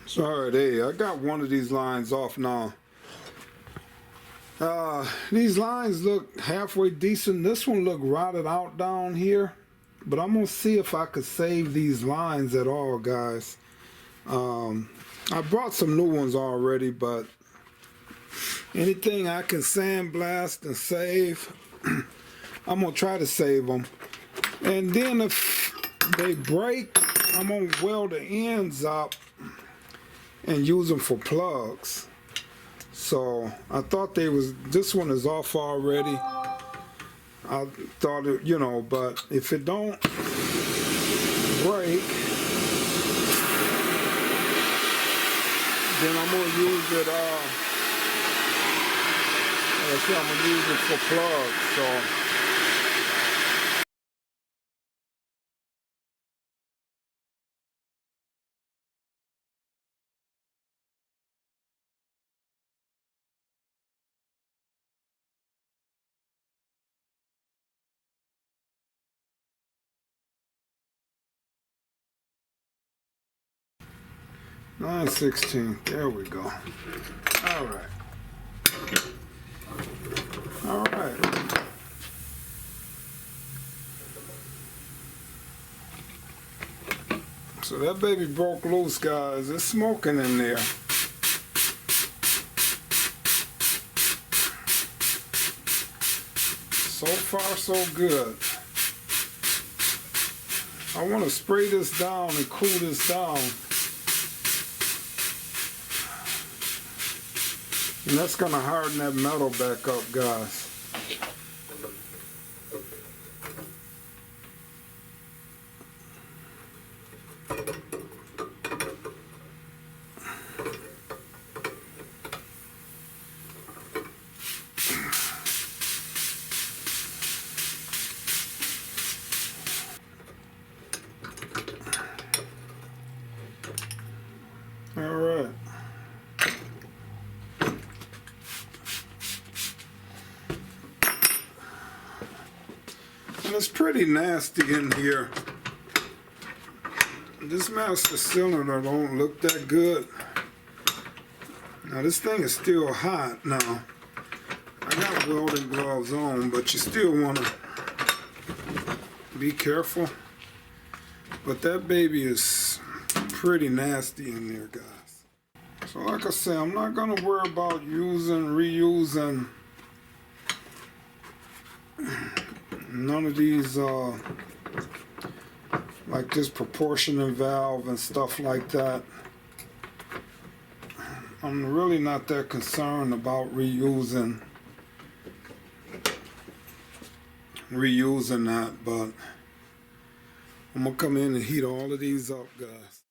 So, alright, hey, I got one of these lines off now. These lines look halfway decent. This one look rotted out down here, but I'm gonna see if I could save these lines at all, guys. I brought some new ones already, but anything I can sandblast and save, I'm gonna try to save them. And then if they break, I'm gonna weld the ends up and use them for plugs. So I thought this one is off already. I thought it, you know, but if it don't break, then I'm gonna use it, I'm gonna use it for plugs, so. Nine 16. There we go. All right. All right. So that baby broke loose, guys. It's smoking in there. So far, so good. I want to spray this down and cool this down. And that's going to harden that metal back up, guys. All right. And it's pretty nasty in here. This master cylinder don't look that good. Now this thing is still hot now. I got welding gloves on, but you still want to be careful. But that baby is pretty nasty in there, guys. So like I said, I'm not going to worry about reusing none of these, like this proportioning valve and stuff like that. I'm really not that concerned about reusing that, but I'm gonna come in and heat all of these up, guys.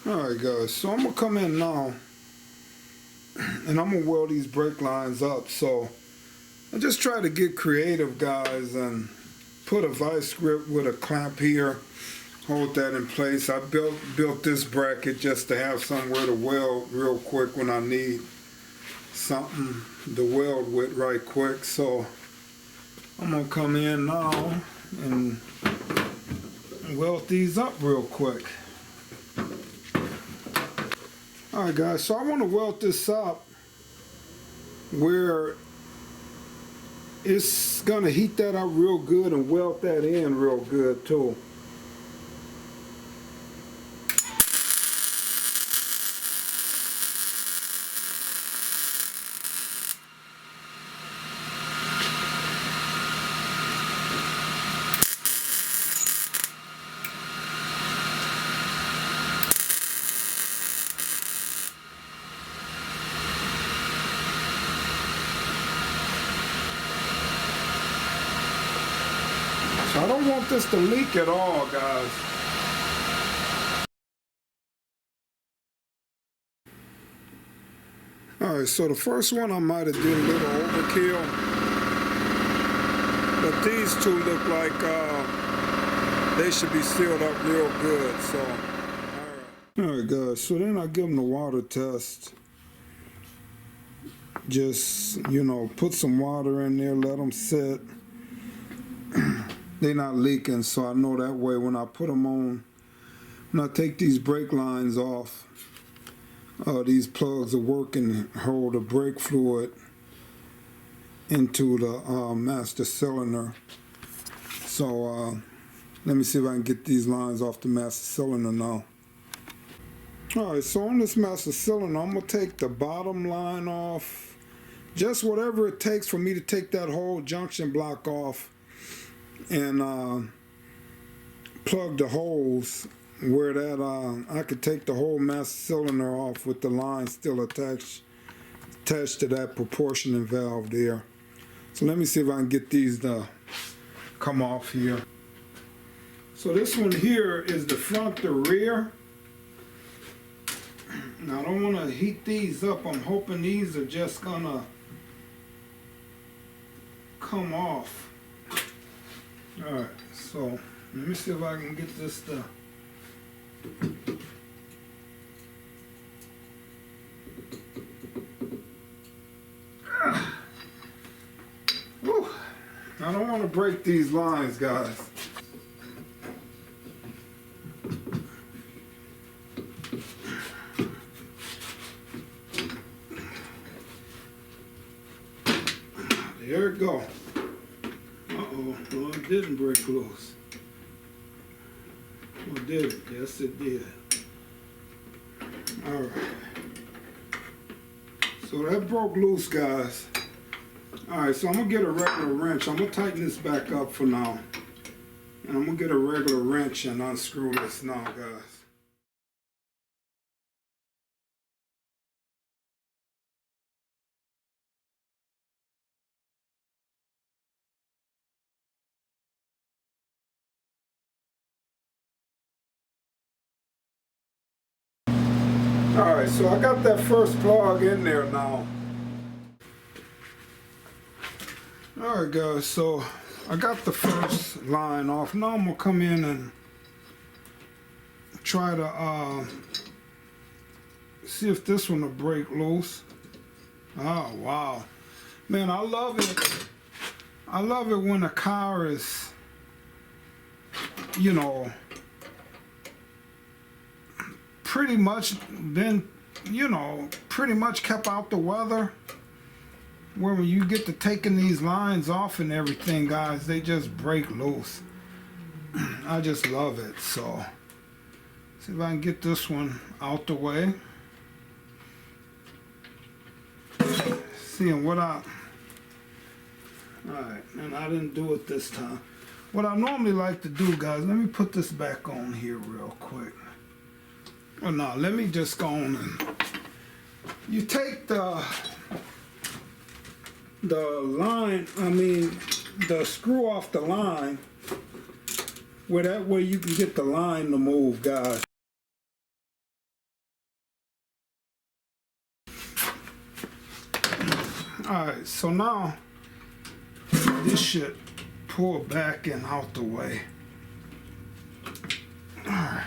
Alright guys, so I'm gonna come in now and I'm gonna weld these brake lines up. So I just try to get creative, guys, and put a vice grip with a clamp here, hold that in place. I built this bracket just to have somewhere to weld real quick when I need something to weld with right quick. So I'm gonna come in now and weld these up real quick. Alright guys, so I want to weld this up where it's gonna heat that up real good and weld that in real good too. So I don't want this to leak at all, guys. Alright, so the first one I might have did a little overkill, but these two look like they should be sealed up real good. So, alright guys, so then I give them the water test. Just, you know, put some water in there, let them sit. They're not leaking, so I know that way when I put them on, when I take these brake lines off, these plugs are working, hold the brake fluid into the master cylinder. So let me see if I can get these lines off the master cylinder now. Alright, so on this master cylinder, I'm going to take the bottom line off, just whatever it takes for me to take that whole junction block off, and plug the holes where that I could take the whole master cylinder off with the line still attached to that proportioning valve there. So let me see if I can get these to come off here. So this one here is the front to rear. Now I don't want to heat these up. I'm hoping these are just gonna come off. Alright, so let me see if I can get this to Whew. I don't want to break these lines, guys. There it go. Uh-oh, no, it didn't break loose. Oh, did it? Yes, it did. All right. So that broke loose, guys. All right, so I'm gonna get a regular wrench. I'm gonna tighten this back up for now. And I'm gonna get a regular wrench and unscrew this now, guys. Alright, so I got that first plug in there now. Alright guys, so I got the first line off. Now I'm going to come in and try to see if this one will break loose. Oh wow. Man, I love it. I love it when a car is, you know, pretty much been, you know, pretty much kept out the weather, where when you get to taking these lines off and everything, guys, they just break loose. I just love it. So see if I can get this one out the way. Seeing what alright, and I didn't do it this time. What I normally like to do, guys, let me put this back on here real quick. Well, no, let me just go on and you take the line, the screw off the line, where that way you can get the line to move, guys. Alright, so now this should pull back and out the way. Alright.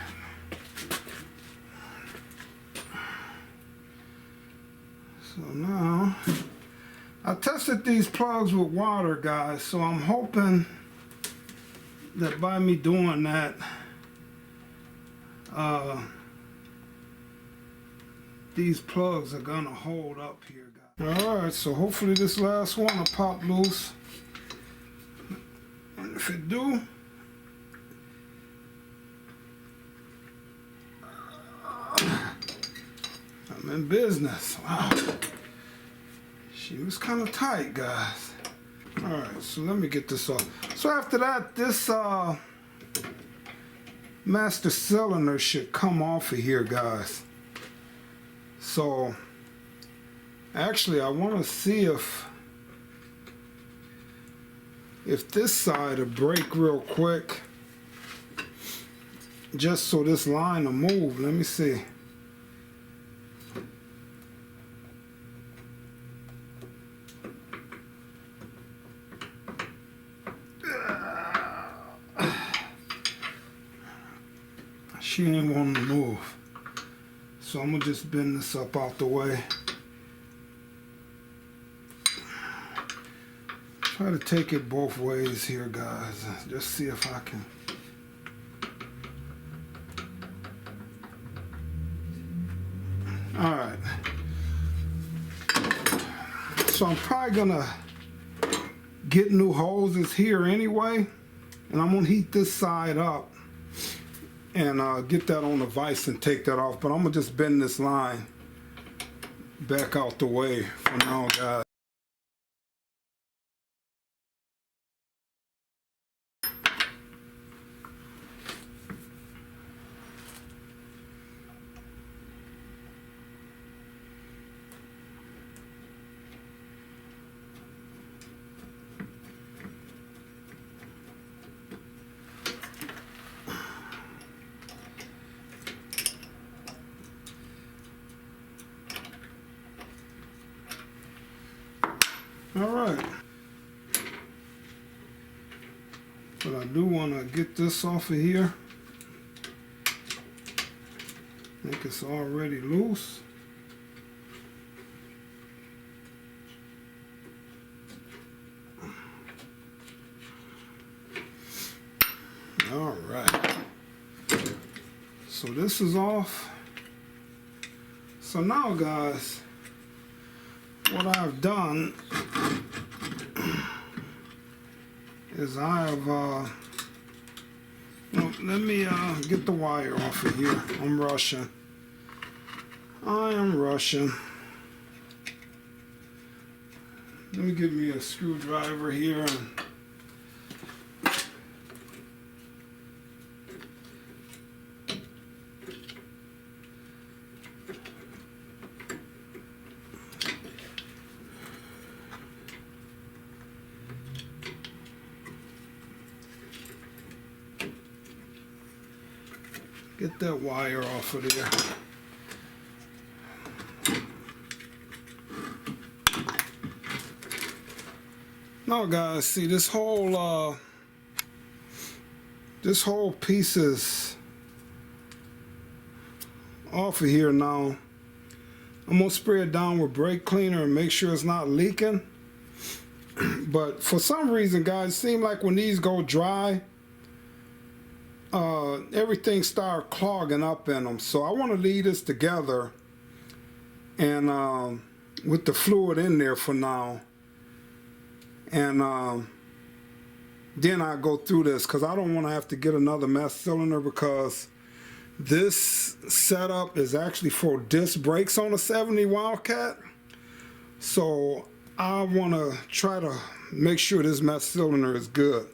So now, I tested these plugs with water, guys, so I'm hoping that by me doing that, these plugs are gonna hold up here, guys. Alright, so hopefully this last one will pop loose. And if it do, I'm in business. Wow. She was kind of tight, guys. Alright, so let me get this off. So after that, this master cylinder should come off of here, guys. So actually I want to see if this side will break real quick, just so this line will move. Let me see. She ain't wanting to move. So I'm gonna just bend this up out the way. Try to take it both ways here, guys. Just see if I can. Alright. So I'm probably gonna get new hoses here anyway. And I'm gonna heat this side up and get that on the vise and take that off. But I'm gonna just bend this line back out the way for now, guys. Alright, but I do want to get this off of here. I think it's already loose. Alright, so this is off. So now, guys, what I've done is I've well, let me get the wire off of here. I'm rushing. I am rushing. Let me get me a screwdriver here and get that wire off of there. Now, guys, see this whole piece is off of here now. I'm gonna spray it down with brake cleaner and make sure it's not leaking. But for some reason, guys, it seems like when these go dry, everything start clogging up in them. So I want to leave this together and with the fluid in there for now, and then I go through this, because I don't want to have to get another master cylinder, because this setup is actually for disc brakes on a 70 Wildcat. So I want to try to make sure this master cylinder is good.